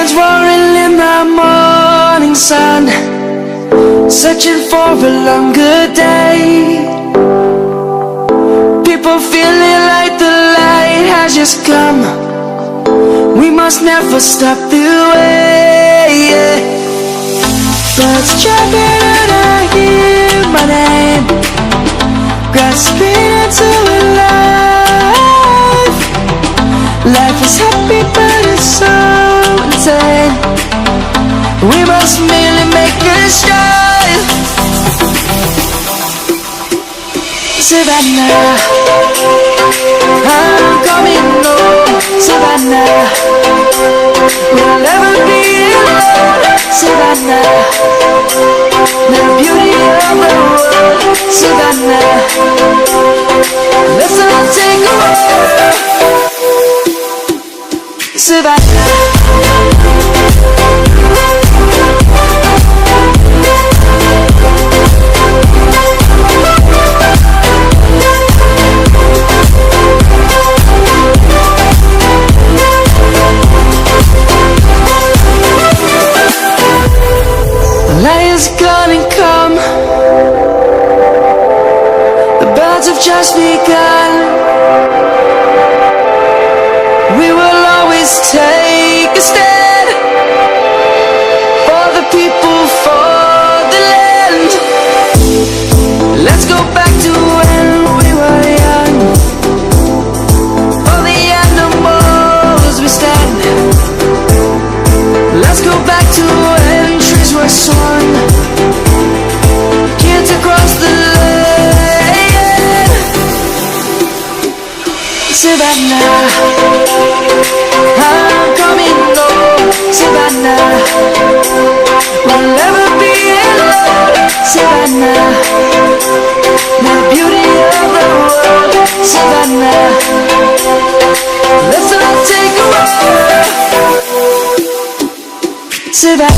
lions roaring in the morning sun, searching for a longer day. People feeling like the light has just come. We must never stop the way, yeah. Birds chirping and I hear my name, grasping into a life. Life is happy but it's so insane. We must merely make a strive. Savannah, I'm coming home. Savannah, we'll never be alone. Savannah, the beauty of the world. Savannah, let's all take a walk. Savannah. Lion's gonna come. The birds have just begun. We will always take a stand for the people, for the land. Let's go back to when we were young. For the animals we stand. Let's go back to when trees were swung, kids across the land. Savannah, I'm coming home. Savannah, we'll never be alone. Savannah, the beauty of the world. Savannah, let's all take a walk. Savannah.